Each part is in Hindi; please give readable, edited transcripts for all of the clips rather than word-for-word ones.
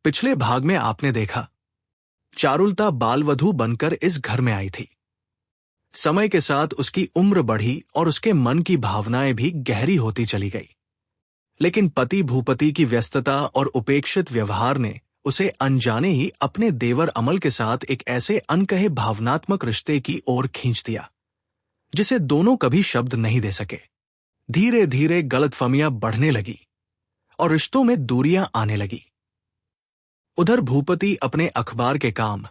पिछले भाग में आपने देखा, चारुलता बालवधू बनकर इस घर में आई थी। समय के साथ उसकी उम्र बढ़ी और उसके मन की भावनाएं भी गहरी होती चली गई। लेकिन पति भूपति की व्यस्तता और उपेक्षित व्यवहार ने उसे अनजाने ही अपने देवर अमल के साथ एक ऐसे अनकहे भावनात्मक रिश्ते की ओर खींच दिया, जिसे दोनों कभी शब्द नहीं दे सके। धीरे धीरे गलतफहमियां बढ़ने लगी और रिश्तों में दूरियां आने लगी। उधर भूपति अपने अखबार के काम,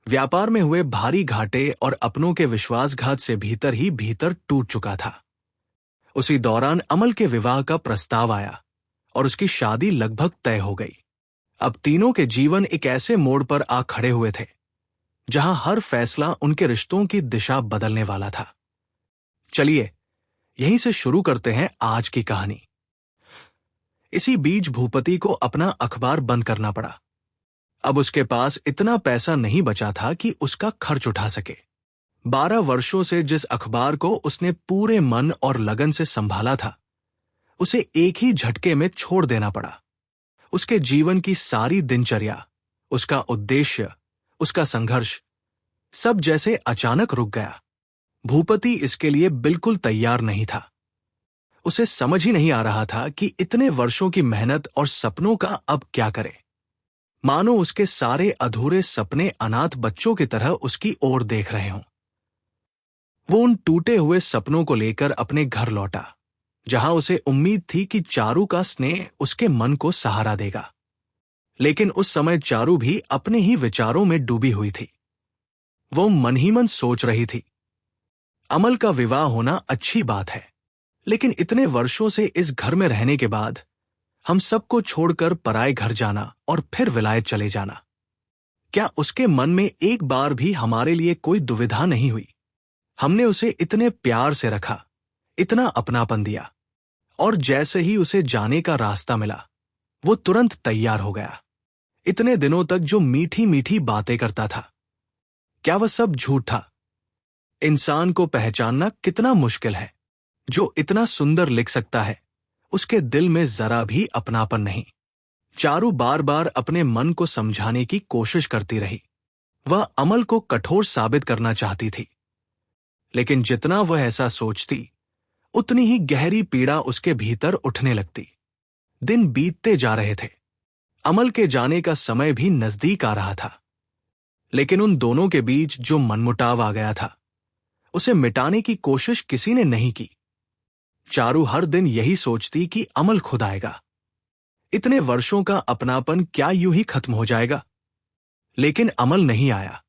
व्यापार में हुए भारी घाटे और अपनों के विश्वासघात से भीतर ही भीतर टूट चुका था। उसी दौरान अमल के विवाह का प्रस्ताव आया और उसकी शादी लगभग तय हो गई। अब तीनों के जीवन एक ऐसे मोड़ पर आ खड़े हुए थे जहां हर फैसला उनके रिश्तों की दिशा बदलने वाला था। चलिए यहीं से शुरू करते हैं आज की कहानी। इसी बीच भूपति को अपना अखबार बंद करना पड़ा। अब उसके पास इतना पैसा नहीं बचा था कि उसका खर्च उठा सके। 12 वर्षों से जिस अखबार को उसने पूरे मन और लगन से संभाला था, उसे एक ही झटके में छोड़ देना पड़ा। उसके जीवन की सारी दिनचर्या, उसका उद्देश्य, उसका संघर्ष, सब जैसे अचानक रुक गया। भूपति इसके लिए बिल्कुल तैयार नहीं था। उसे समझ ही नहीं आ रहा था कि इतने वर्षों की मेहनत और सपनों का अब क्या करे। मानो उसके सारे अधूरे सपने अनाथ बच्चों की तरह उसकी ओर देख रहे हों। वो उन टूटे हुए सपनों को लेकर अपने घर लौटा, जहां उसे उम्मीद थी कि चारू का स्नेह उसके मन को सहारा देगा। लेकिन उस समय चारू भी अपने ही विचारों में डूबी हुई थी। वो मन ही मन सोच रही थी, अमल का विवाह होना अच्छी बात है, लेकिन इतने वर्षों से इस घर में रहने के बाद हम सबको छोड़कर पराए घर जाना और फिर विलायत चले जाना, क्या उसके मन में एक बार भी हमारे लिए कोई दुविधा नहीं हुई? हमने उसे इतने प्यार से रखा, इतना अपनापन दिया, और जैसे ही उसे जाने का रास्ता मिला, वो तुरंत तैयार हो गया। इतने दिनों तक जो मीठी मीठी बातें करता था, क्या वह सब झूठ था? इंसान को पहचानना कितना मुश्किल है। जो इतना सुंदर लिख सकता है, उसके दिल में जरा भी अपनापन नहीं। चारू बार बार अपने मन को समझाने की कोशिश करती रही। वह अमल को कठोर साबित करना चाहती थी, लेकिन जितना वह ऐसा सोचती, उतनी ही गहरी पीड़ा उसके भीतर उठने लगती। दिन बीतते जा रहे थे। अमल के जाने का समय भी नजदीक आ रहा था, लेकिन उन दोनों के बीच जो मनमुटाव आ गया था, उसे मिटाने की कोशिश किसी ने नहीं की। चारू हर दिन यही सोचती कि अमल खुद आएगा। इतने वर्षों का अपनापन क्या यूं ही खत्म हो जाएगा? लेकिन अमल नहीं आया।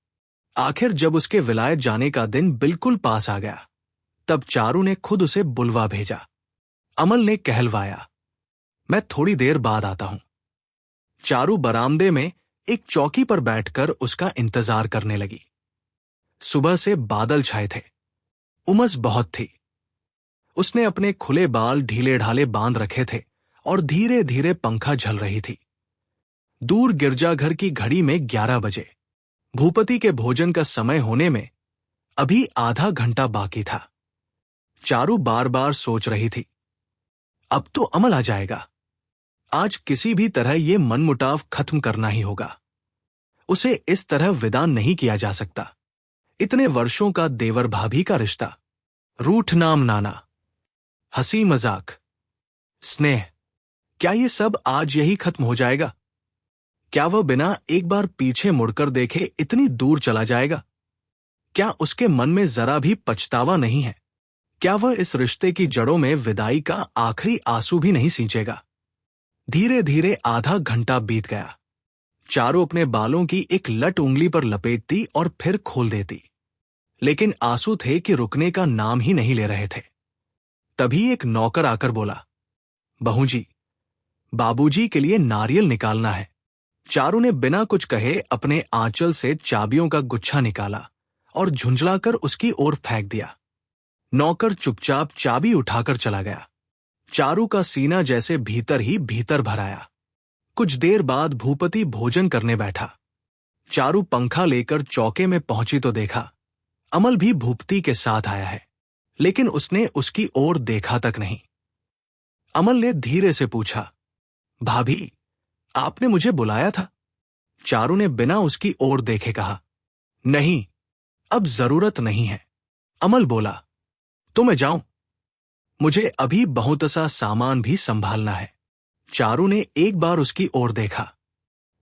आखिर जब उसके विलायत जाने का दिन बिल्कुल पास आ गया, तब चारू ने खुद उसे बुलवा भेजा। अमल ने कहलवाया, मैं थोड़ी देर बाद आता हूं। चारू बरामदे में एक चौकी पर बैठकर उसका इंतजार करने लगी। सुबह से बादल छाए थे, उमस बहुत थी। उसने अपने खुले बाल ढीले ढाले बांध रखे थे और धीरे धीरे पंखा झल रही थी। दूर गिरजाघर की घड़ी में 11 बजे। भूपति के भोजन का समय होने में अभी आधा घंटा बाकी था। चारू बार बार सोच रही थी, अब तो अमल आ जाएगा। आज किसी भी तरह ये मनमुटाव खत्म करना ही होगा। उसे इस तरह विदा नहीं किया जा सकता। इतने वर्षों का देवर भाभी का रिश्ता, रूठ नाम नाना, हंसी मजाक, स्नेह, क्या ये सब आज यही खत्म हो जाएगा? क्या वह बिना एक बार पीछे मुड़कर देखे इतनी दूर चला जाएगा? क्या उसके मन में जरा भी पछतावा नहीं है? क्या वह इस रिश्ते की जड़ों में विदाई का आखिरी आंसू भी नहीं सींचेगा? धीरे धीरे आधा घंटा बीत गया। चारू अपने बालों की एक लट उंगली पर लपेटती और फिर खोल देती, लेकिन आंसू थे कि रुकने का नाम ही नहीं ले रहे थे। तभी एक नौकर आकर बोला, बहू जी, बाबूजी के लिए नारियल निकालना है। चारू ने बिना कुछ कहे अपने आंचल से चाबियों का गुच्छा निकाला और झुंझलाकर उसकी ओर फेंक दिया। नौकर चुपचाप चाबी उठाकर चला गया। चारू का सीना जैसे भीतर ही भीतर भर आया। कुछ देर बाद भूपति भोजन करने बैठा। चारू पंखा लेकर चौके में पहुंची तो देखा अमल भी भूपति के साथ आया है, लेकिन उसने उसकी ओर देखा तक नहीं। अमल ने धीरे से पूछा, भाभी, आपने मुझे बुलाया था? चारू ने बिना उसकी ओर देखे कहा, नहीं, अब जरूरत नहीं है। अमल बोला, तो मैं जाऊं? मुझे अभी बहुत सा सामान भी संभालना है। चारू ने एक बार उसकी ओर देखा,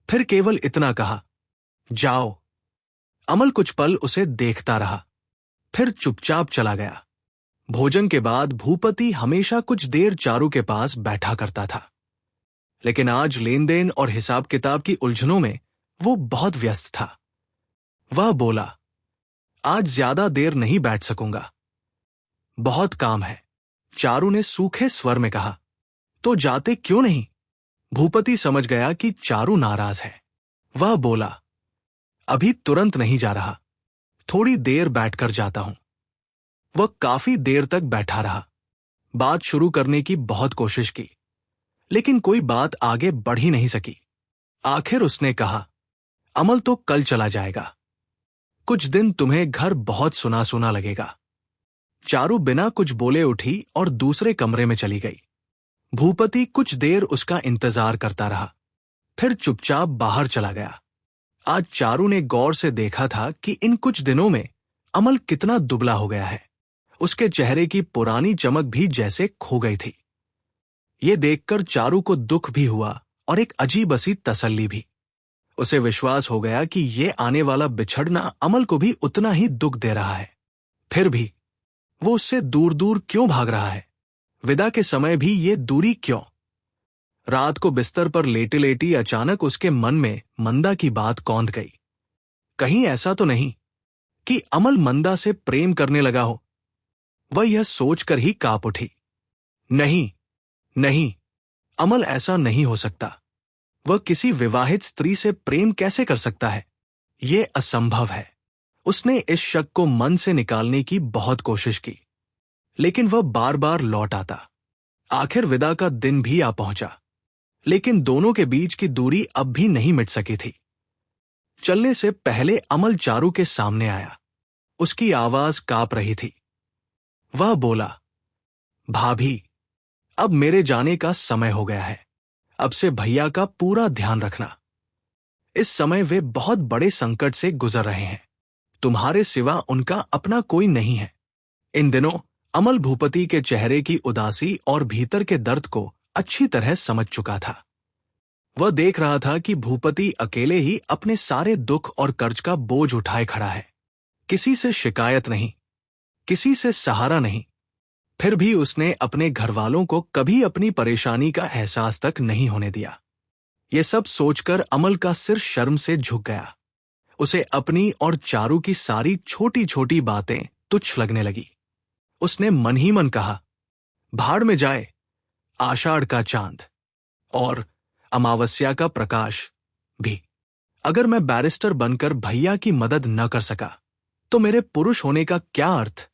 फिर केवल इतना कहा, जाओ। अमल कुछ पल उसे देखता रहा, फिर चुपचाप चला गया। भोजन के बाद भूपति हमेशा कुछ देर चारू के पास बैठा करता था, लेकिन आज लेन देन और हिसाब किताब की उलझनों में वो बहुत व्यस्त था। वह बोला, आज ज्यादा देर नहीं बैठ सकूंगा, बहुत काम है। चारू ने सूखे स्वर में कहा, तो जाते क्यों नहीं? भूपति समझ गया कि चारू नाराज है। वह बोला, अभी तुरंत नहीं जा रहा, थोड़ी देर बैठकर जाता हूं। वह काफी देर तक बैठा रहा, बात शुरू करने की बहुत कोशिश की, लेकिन कोई बात आगे बढ़ ही नहीं सकी। आखिर उसने कहा, अमल तो कल चला जाएगा, कुछ दिन तुम्हें घर बहुत सुना सुना लगेगा। चारू बिना कुछ बोले उठी और दूसरे कमरे में चली गई। भूपति कुछ देर उसका इंतजार करता रहा, फिर चुपचाप बाहर चला गया। आज चारू ने गौर से देखा था कि इन कुछ दिनों में अमल कितना दुबला हो गया है। उसके चेहरे की पुरानी चमक भी जैसे खो गई थी। ये देखकर चारू को दुख भी हुआ और एक अजीब सी तसल्ली भी। उसे विश्वास हो गया कि ये आने वाला बिछड़ना अमल को भी उतना ही दुख दे रहा है। फिर भी वो उससे दूर दूर क्यों भाग रहा है? विदा के समय भी ये दूरी क्यों? रात को बिस्तर पर लेटी लेटी अचानक उसके मन में मंदा की बात कौंध गई। कहीं ऐसा तो नहीं कि अमल मंदा से प्रेम करने लगा हो? वह यह सोचकर ही कांप उठी। नहीं नहीं, अमल ऐसा नहीं हो सकता। वह किसी विवाहित स्त्री से प्रेम कैसे कर सकता है? यह असंभव है। उसने इस शक को मन से निकालने की बहुत कोशिश की, लेकिन वह बार बार लौट आता। आखिर विदा का दिन भी आ पहुंचा, लेकिन दोनों के बीच की दूरी अब भी नहीं मिट सकी थी। चलने से पहले अमल चारू के सामने आया। उसकी आवाज कांप रही थी। वह बोला, भाभी, अब मेरे जाने का समय हो गया है। अब से भैया का पूरा ध्यान रखना। इस समय वे बहुत बड़े संकट से गुजर रहे हैं। तुम्हारे सिवा उनका अपना कोई नहीं है। इन दिनों अमल भूपति के चेहरे की उदासी और भीतर के दर्द को अच्छी तरह समझ चुका था। वह देख रहा था कि भूपति अकेले ही अपने सारे दुख और कर्ज का बोझ उठाए खड़ा है। किसी से शिकायत नहीं, किसी से सहारा नहीं। फिर भी उसने अपने घरवालों को कभी अपनी परेशानी का एहसास तक नहीं होने दिया। ये सब सोचकर अमल का सिर शर्म से झुक गया। उसे अपनी और चारू की सारी छोटी छोटी बातें तुच्छ लगने लगी। उसने मन ही मन कहा, भाड़ में जाए आषाढ़ का चांद और अमावस्या का प्रकाश भी। अगर मैं बैरिस्टर बनकर भैया की मदद न कर सका तो मेरे पुरुष होने का क्या अर्थ?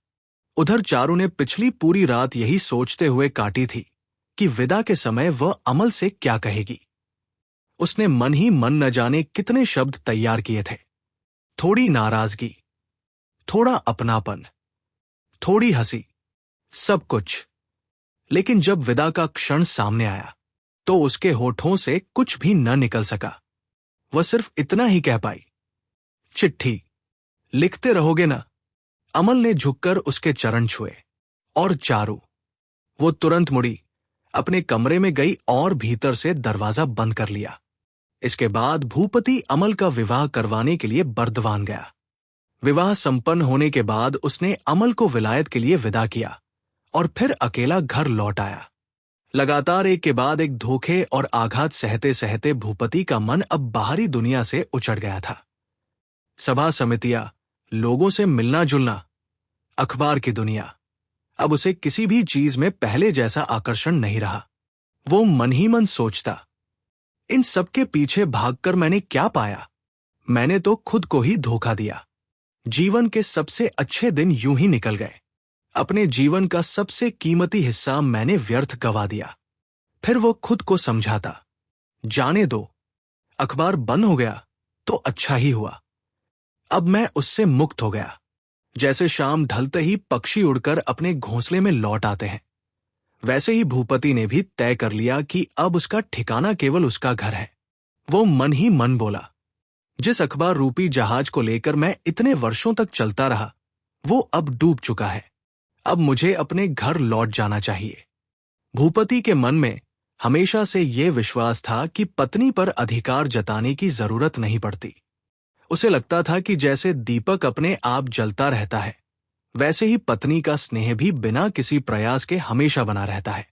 उधर चारू ने पिछली पूरी रात यही सोचते हुए काटी थी कि विदा के समय वह अमल से क्या कहेगी। उसने मन ही मन न जाने कितने शब्द तैयार किए थे। थोड़ी नाराजगी, थोड़ा अपनापन, थोड़ी हंसी, सब कुछ। लेकिन जब विदा का क्षण सामने आया तो उसके होठों से कुछ भी न निकल सका। वह सिर्फ इतना ही कह पाई, चिट्ठी लिखते रहोगे ना? अमल ने झुककर उसके चरण छुए। और चारू, वो तुरंत मुड़ी, अपने कमरे में गई और भीतर से दरवाजा बंद कर लिया। इसके बाद भूपति अमल का विवाह करवाने के लिए बर्दवान गया। विवाह संपन्न होने के बाद उसने अमल को विलायत के लिए विदा किया और फिर अकेला घर लौट आया। लगातार एक के बाद एक धोखे और आघात सहते सहते भूपति का मन अब बाहरी दुनिया से उचट गया था। सभा समितियां, लोगों से मिलना जुलना, अखबार की दुनिया, अब उसे किसी भी चीज में पहले जैसा आकर्षण नहीं रहा। वो मन ही मन सोचता, इन सबके पीछे भागकर मैंने क्या पाया? मैंने तो खुद को ही धोखा दिया। जीवन के सबसे अच्छे दिन यूं ही निकल गए। अपने जीवन का सबसे कीमती हिस्सा मैंने व्यर्थ गवा दिया। फिर वो खुद को समझाता, जाने दो, अखबार बंद हो गया तो अच्छा ही हुआ। अब मैं उससे मुक्त हो गया। जैसे शाम ढलते ही पक्षी उड़कर अपने घोंसले में लौट आते हैं, वैसे ही भूपति ने भी तय कर लिया कि अब उसका ठिकाना केवल उसका घर है। वो मन ही मन बोला, जिस अखबार रूपी जहाज को लेकर मैं इतने वर्षों तक चलता रहा, वो अब डूब चुका है। अब मुझे अपने घर लौट जाना चाहिए। भूपति के मन में हमेशा से ये विश्वास था कि पत्नी पर अधिकार जताने की जरूरत नहीं पड़ती। उसे लगता था कि जैसे दीपक अपने आप जलता रहता है, वैसे ही पत्नी का स्नेह भी बिना किसी प्रयास के हमेशा बना रहता है।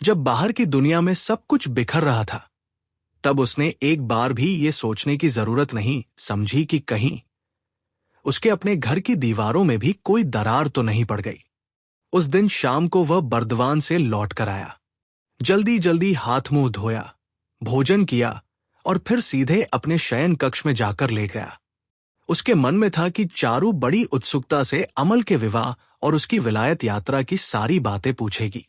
जब बाहर की दुनिया में सब कुछ बिखर रहा था, तब उसने एक बार भी ये सोचने की जरूरत नहीं समझी कि कहीं उसके अपने घर की दीवारों में भी कोई दरार तो नहीं पड़ गई। उस दिन शाम को वह बर्दवान से लौट कर आया। जल्दी जल्दी हाथ मुंह धोया, भोजन किया और फिर सीधे अपने शयन कक्ष में जाकर लेट गया। उसके मन में था कि चारू बड़ी उत्सुकता से अमल के विवाह और उसकी विलायत यात्रा की सारी बातें पूछेगी।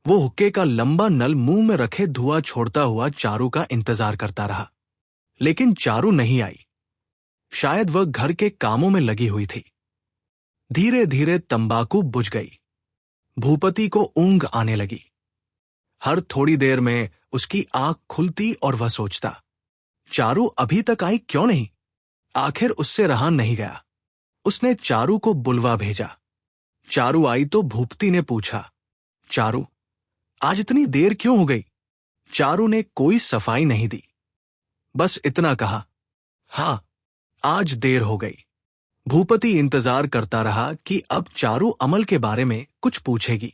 वो हुक्के का लंबा नल मुंह में रखे धुआं छोड़ता हुआ चारू का इंतजार करता रहा, लेकिन चारू नहीं आई। शायद वह घर के कामों में लगी हुई थी। धीरे धीरे तंबाकू बुझ गई। भूपति को ऊंघ आने लगी। हर थोड़ी देर में उसकी आंख खुलती और वह सोचता, चारू अभी तक आई क्यों नहीं? आखिर उससे रहा नहीं गया। उसने चारू को बुलवा भेजा। चारू आई तो भूपति ने पूछा, चारू आज इतनी देर क्यों हो गई? चारू ने कोई सफाई नहीं दी, बस इतना कहा, हां आज देर हो गई। भूपति इंतजार करता रहा कि अब चारू अमल के बारे में कुछ पूछेगी,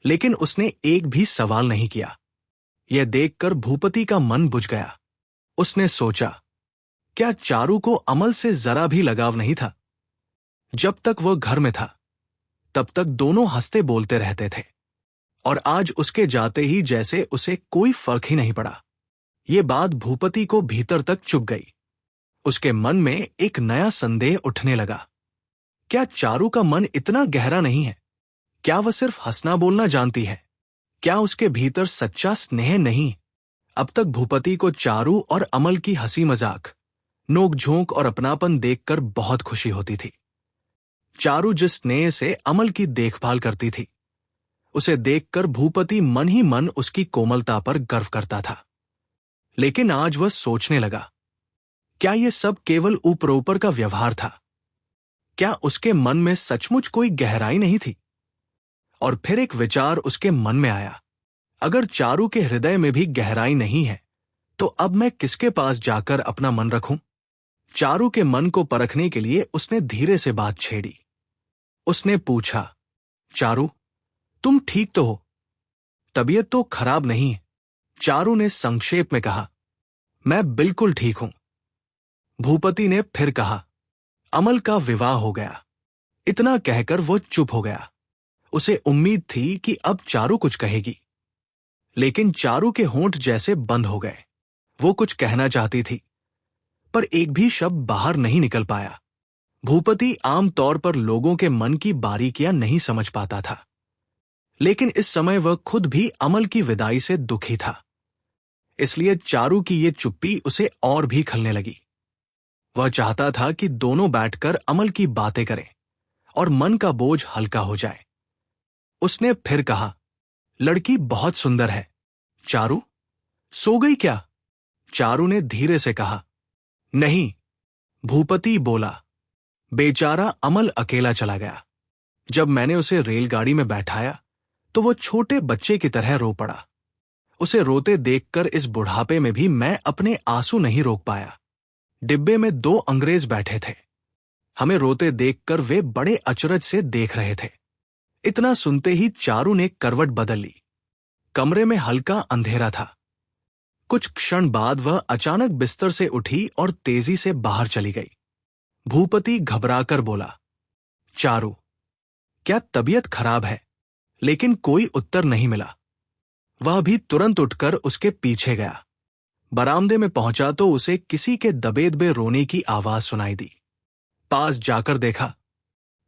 लेकिन उसने एक भी सवाल नहीं किया। यह देखकर भूपति का मन बुझ गया। उसने सोचा, क्या चारू को अमल से जरा भी लगाव नहीं था? जब तक वह घर में था, तब तक दोनों हंसते बोलते रहते थे, और आज उसके जाते ही जैसे उसे कोई फर्क ही नहीं पड़ा। ये बात भूपति को भीतर तक चुभ गई। उसके मन में एक नया संदेह उठने लगा। क्या चारू का मन इतना गहरा नहीं है? क्या वह सिर्फ हंसना बोलना जानती है? क्या उसके भीतर सच्चा स्नेह नहीं? अब तक भूपति को चारू और अमल की हंसी मजाक, नोक-झोंक और अपनापन देखकर बहुत खुशी होती थी। चारू जिस स्नेह से अमल की देखभाल करती थी, उसे देखकर भूपति मन ही मन उसकी कोमलता पर गर्व करता था। लेकिन आज वह सोचने लगा, क्या यह सब केवल ऊपर का व्यवहार था? क्या उसके मन में सचमुच कोई गहराई नहीं थी? और फिर एक विचार उसके मन में आया, अगर चारू के हृदय में भी गहराई नहीं है, तो अब मैं किसके पास जाकर अपना मन रखूं? चारू के मन को परखने के लिए उसने धीरे से बात छेड़ी। उसने पूछा, चारू तुम ठीक तो हो? तबीयत तो खराब नहीं है? चारू ने संक्षेप में कहा, मैं बिल्कुल ठीक हूं। भूपति ने फिर कहा, अमल का विवाह हो गया। इतना कहकर वो चुप हो गया। उसे उम्मीद थी कि अब चारू कुछ कहेगी, लेकिन चारू के होंठ जैसे बंद हो गए। वो कुछ कहना चाहती थी, पर एक भी शब्द बाहर नहीं निकल पाया। भूपति आमतौर पर लोगों के मन की बारीकियां नहीं समझ पाता था, लेकिन इस समय वह खुद भी अमल की विदाई से दुखी था। इसलिए चारू की ये चुप्पी उसे और भी खलने लगी। वह चाहता था कि दोनों बैठकर अमल की बातें करें और मन का बोझ हल्का हो जाए। उसने फिर कहा, लड़की बहुत सुंदर है। चारू सो गई क्या? चारू ने धीरे से कहा, नहीं। भूपति बोला, बेचारा अमल अकेला चला गया। जब मैंने उसे रेलगाड़ी में बैठाया तो वो छोटे बच्चे की तरह रो पड़ा। उसे रोते देखकर इस बुढ़ापे में भी मैं अपने आंसू नहीं रोक पाया। डिब्बे में 2 अंग्रेज बैठे थे। हमें रोते देखकर वे बड़े अचरज से देख रहे थे। इतना सुनते ही चारू ने करवट बदल ली। कमरे में हल्का अंधेरा था। कुछ क्षण बाद वह अचानक बिस्तर से उठी और तेजी से बाहर चली गई। भूपति घबराकर बोला, चारू क्या तबीयत खराब है? लेकिन कोई उत्तर नहीं मिला। वह भी तुरंत उठकर उसके पीछे गया। बरामदे में पहुंचा तो उसे किसी के दबे-दबे रोने की आवाज सुनाई दी। पास जाकर देखा,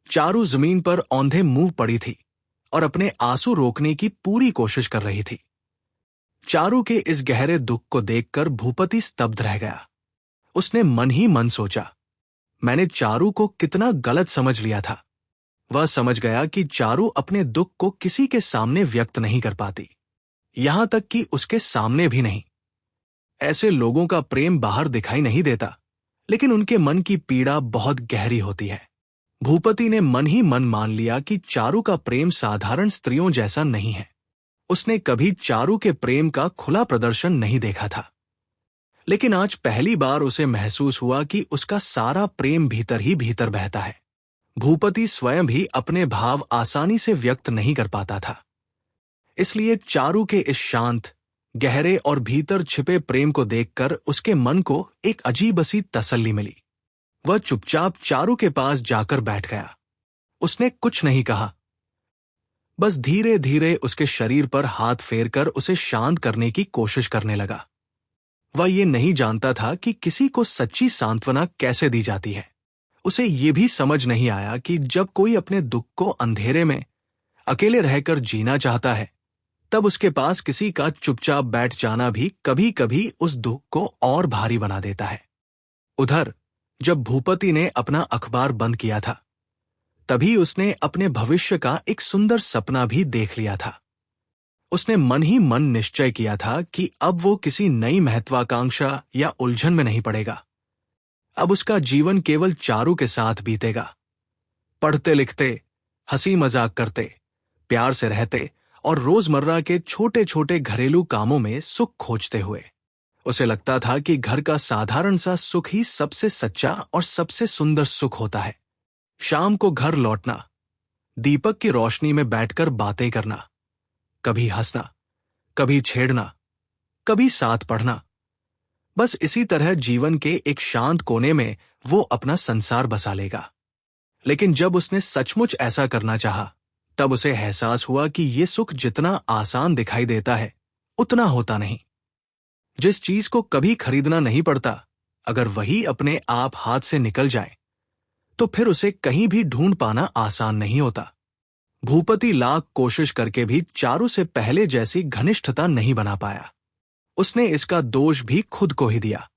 चारू जमीन पर औंधे मुंह पड़ी थी और अपने आंसू रोकने की पूरी कोशिश कर रही थी। चारू के इस गहरे दुख को देखकर भूपति स्तब्ध रह गया। उसने मन ही मन सोचा, मैंने चारू को कितना गलत समझ लिया था। वह समझ गया कि चारू अपने दुख को किसी के सामने व्यक्त नहीं कर पाती, यहां तक कि उसके सामने भी नहीं। ऐसे लोगों का प्रेम बाहर दिखाई नहीं देता, लेकिन उनके मन की पीड़ा बहुत गहरी होती है। भूपति ने मन ही मन मान लिया कि चारू का प्रेम साधारण स्त्रियों जैसा नहीं है। उसने कभी चारू के प्रेम का खुला प्रदर्शन नहीं देखा था, लेकिन आज पहली बार उसे महसूस हुआ कि उसका सारा प्रेम भीतर ही भीतर बहता है। भूपति स्वयं भी अपने भाव आसानी से व्यक्त नहीं कर पाता था, इसलिए चारू के इस शांत, गहरे और भीतर छिपे प्रेम को देखकर उसके मन को एक अजीब सी तसल्ली मिली। वह चुपचाप चारू के पास जाकर बैठ गया। उसने कुछ नहीं कहा, बस धीरे धीरे उसके शरीर पर हाथ फेरकर उसे शांत करने की कोशिश करने लगा। वह ये नहीं जानता था कि किसी को सच्ची सांत्वना कैसे दी जाती है। उसे ये भी समझ नहीं आया कि जब कोई अपने दुख को अंधेरे में अकेले रहकर जीना चाहता है, तब उसके पास किसी का चुपचाप बैठ जाना भी कभी कभी उस दुख को और भारी बना देता है। उधर जब भूपति ने अपना अखबार बंद किया था, तभी उसने अपने भविष्य का एक सुंदर सपना भी देख लिया था। उसने मन ही मन निश्चय किया था कि अब वो किसी नई महत्वाकांक्षा या उलझन में नहीं पड़ेगा। अब उसका जीवन केवल चारू के साथ बीतेगा, पढ़ते लिखते, हंसी मजाक करते, प्यार से रहते और रोजमर्रा के छोटे छोटे घरेलू कामों में सुख खोजते हुए। उसे लगता था कि घर का साधारण सा सुख ही सबसे सच्चा और सबसे सुंदर सुख होता है। शाम को घर लौटना, दीपक की रोशनी में बैठकर बातें करना, कभी हंसना, कभी छेड़ना, कभी साथ पढ़ना, बस इसी तरह जीवन के एक शांत कोने में वो अपना संसार बसा लेगा। लेकिन जब उसने सचमुच ऐसा करना चाहा, तब उसे एहसास हुआ कि ये सुख जितना आसान दिखाई देता है, उतना होता नहीं। जिस चीज को कभी खरीदना नहीं पड़ता, अगर वही अपने आप हाथ से निकल जाए, तो फिर उसे कहीं भी ढूंढ पाना आसान नहीं होता। भूपति लाख कोशिश करके भी चारू से पहले जैसी घनिष्ठता नहीं बना पाया। उसने इसका दोष भी खुद को ही दिया।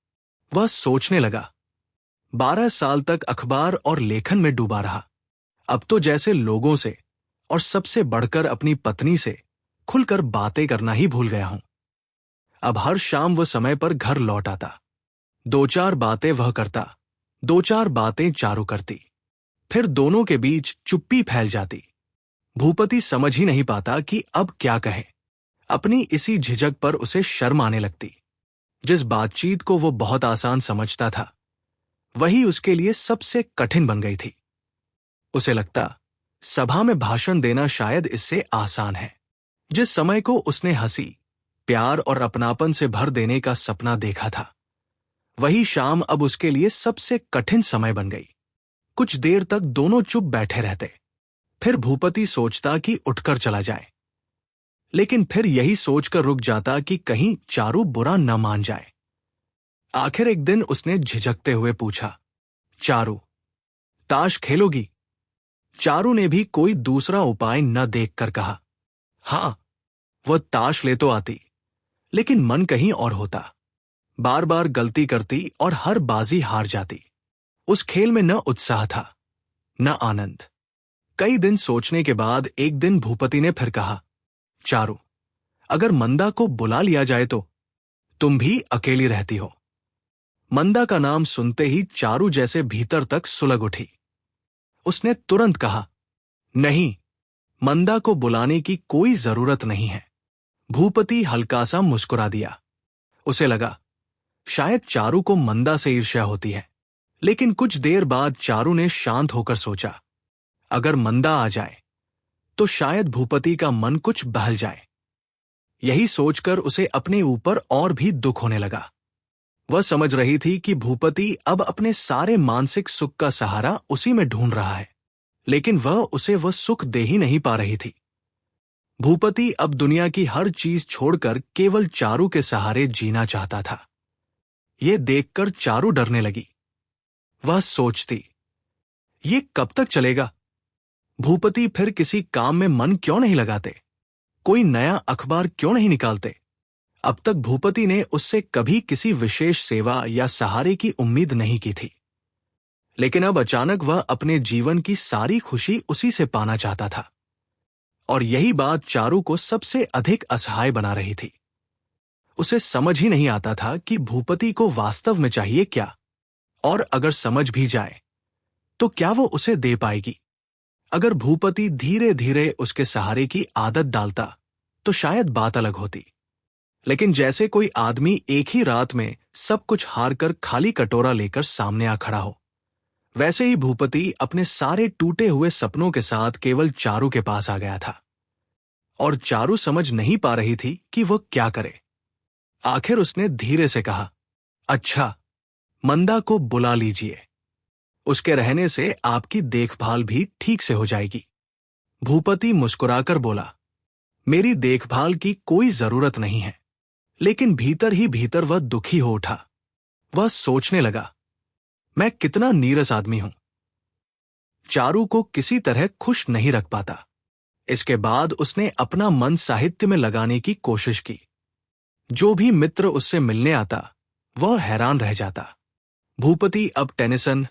वह सोचने लगा, 12 साल तक अखबार और लेखन में डूबा रहा। अब तो जैसे लोगों से और सबसे बढ़कर अपनी पत्नी से खुलकर बातें करना ही भूल गया हूं। अब हर शाम वह समय पर घर लौट आता। 2-4 बातें वह करता, 2-4 बातें चारू करती, फिर दोनों के बीच चुप्पी फैल जाती। भूपति समझ ही नहीं पाता कि अब क्या कहे। अपनी इसी झिझक पर उसे शर्म आने लगती। जिस बातचीत को वो बहुत आसान समझता था, वही उसके लिए सबसे कठिन बन गई थी। उसे लगता, सभा में भाषण देना शायद इससे आसान है। जिस समय को उसने हंसी, प्यार और अपनापन से भर देने का सपना देखा था, वही शाम अब उसके लिए सबसे कठिन समय बन गई। कुछ देर तक दोनों चुप बैठे रहते। फिर भूपति सोचता कि उठकर चला जाए, लेकिन फिर यही सोचकर रुक जाता कि कहीं चारू बुरा न मान जाए। आखिर एक दिन उसने झिझकते हुए पूछा, चारू, ताश खेलोगी? चारू ने भी कोई दूसरा उपाय न देखकर कहा, हां। वह ताश ले तो आती, लेकिन मन कहीं और होता। बार बार गलती करती और हर बाजी हार जाती। उस खेल में न उत्साह था, न आनंद। कई दिन सोचने के बाद एक दिन भूपति ने फिर कहा, चारू, अगर मंदा को बुला लिया जाए तो? तुम भी अकेली रहती हो। मंदा का नाम सुनते ही चारू जैसे भीतर तक सुलग उठी। उसने तुरंत कहा, नहीं, मंदा को बुलाने की कोई जरूरत नहीं है। भूपति हल्का सा मुस्कुरा दिया। उसे लगा, शायद चारू को मंदा से ईर्ष्या होती है। लेकिन कुछ देर बाद चारू ने शांत होकर सोचा, अगर मंदा आ जाए तो शायद भूपति का मन कुछ बहल जाए। यही सोचकर उसे अपने ऊपर और भी दुख होने लगा। वह समझ रही थी कि भूपति अब अपने सारे मानसिक सुख का सहारा उसी में ढूंढ रहा है, लेकिन वह उसे वह सुख दे ही नहीं पा रही थी। भूपति अब दुनिया की हर चीज छोड़कर केवल चारू के सहारे जीना चाहता था। यह देखकर चारू डरने लगी। वह सोचती, ये कब तक चलेगा? भूपति फिर किसी काम में मन क्यों नहीं लगाते? कोई नया अखबार क्यों नहीं निकालते? अब तक भूपति ने उससे कभी किसी विशेष सेवा या सहारे की उम्मीद नहीं की थी, लेकिन अब अचानक वह अपने जीवन की सारी खुशी उसी से पाना चाहता था। और यही बात चारू को सबसे अधिक असहाय बना रही थी। उसे समझ ही नहीं आता था कि भूपति को वास्तव में चाहिए क्या, और अगर समझ भी जाए तो क्या वो उसे दे पाएगी। अगर भूपति धीरे धीरे उसके सहारे की आदत डालता तो शायद बात अलग होती। लेकिन जैसे कोई आदमी एक ही रात में सब कुछ हार कर खाली कटोरा लेकर सामने आ खड़ा हो, वैसे ही भूपति अपने सारे टूटे हुए सपनों के साथ केवल चारू के पास आ गया था। और चारू समझ नहीं पा रही थी कि वह क्या करे। आखिर उसने धीरे से कहा, अच्छा, मंदा को बुला लीजिए, उसके रहने से आपकी देखभाल भी ठीक से हो जाएगी। भूपति मुस्कुराकर बोला, मेरी देखभाल की कोई जरूरत नहीं है। लेकिन भीतर ही भीतर वह दुखी हो उठा। वह सोचने लगा, मैं कितना नीरस आदमी हूं, चारू को किसी तरह खुश नहीं रख पाता। इसके बाद उसने अपना मन साहित्य में लगाने की कोशिश की। जो भी मित्र उससे मिलने आता वह हैरान रह जाता। भूपति अब टेनिसन,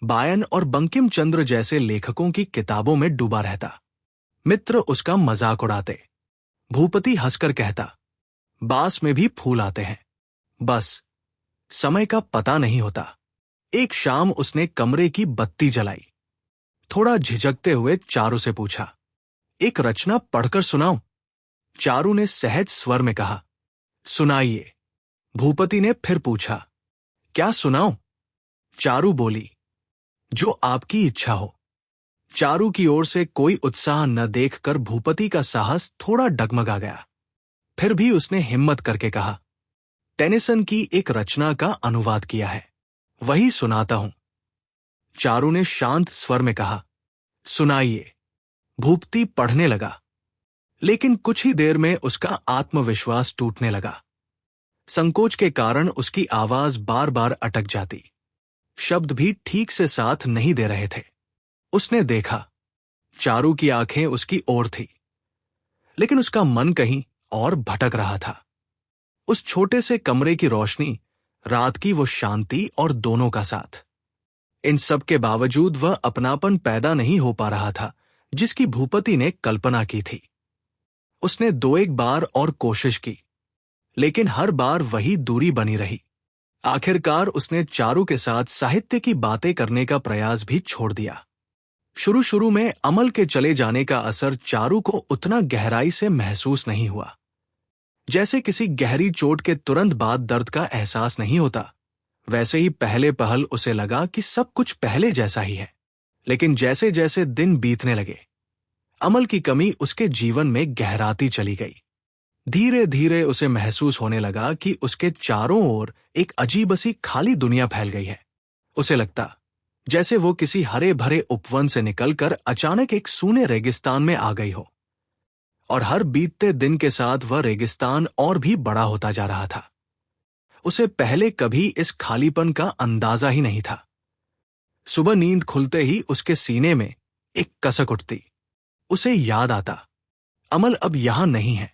बायन और बंकिम चंद्र जैसे लेखकों की किताबों में डूबा रहता। मित्र उसका मजाक उड़ाते। भूपति हंसकर कहता, बास में भी फूल आते हैं, बस समय का पता नहीं होता। एक शाम उसने कमरे की बत्ती जलाई। थोड़ा झिझकते हुए चारू से पूछा, एक रचना पढ़कर सुनाऊं? चारू ने सहज स्वर में कहा, सुनाइए। भूपति ने फिर पूछा, क्या सुनाऊं? चारू बोली, जो आपकी इच्छा हो। चारू की ओर से कोई उत्साह न देखकर भूपति का साहस थोड़ा डगमगा गया। फिर भी उसने हिम्मत करके कहा, टेनिसन की एक रचना का अनुवाद किया है, वही सुनाता हूं। चारू ने शांत स्वर में कहा, सुनाइए। भूपति पढ़ने लगा, लेकिन कुछ ही देर में उसका आत्मविश्वास टूटने लगा। संकोच के कारण उसकी आवाज बार बार अटक जाती। शब्द भी ठीक से साथ नहीं दे रहे थे। उसने देखा, चारू की आंखें उसकी ओर थी, लेकिन उसका मन कहीं और भटक रहा था। उस छोटे से कमरे की रोशनी, रात की वो शांति और दोनों का साथ, इन सब के बावजूद वह अपनापन पैदा नहीं हो पा रहा था जिसकी भूपति ने कल्पना की थी। उसने दो एक बार और कोशिश की, लेकिन हर बार वही दूरी बनी रही। आखिरकार उसने चारू के साथ साहित्य की बातें करने का प्रयास भी छोड़ दिया। शुरू शुरू में अमल के चले जाने का असर चारू को उतना गहराई से महसूस नहीं हुआ। जैसे किसी गहरी चोट के तुरंत बाद दर्द का एहसास नहीं होता, वैसे ही पहले पहल उसे लगा कि सब कुछ पहले जैसा ही है। लेकिन जैसे जैसे दिन बीतने लगे, अमल की कमी उसके जीवन में गहराती चली गई। धीरे धीरे उसे महसूस होने लगा कि उसके चारों ओर एक अजीब सी खाली दुनिया फैल गई है। उसे लगता जैसे वो किसी हरे भरे उपवन से निकलकर अचानक एक सूने रेगिस्तान में आ गई हो, और हर बीतते दिन के साथ वह रेगिस्तान और भी बड़ा होता जा रहा था। उसे पहले कभी इस खालीपन का अंदाजा ही नहीं था। सुबह नींद खुलते ही उसके सीने में एक कसक उठती। उसे याद आता, अमल अब यहां नहीं है।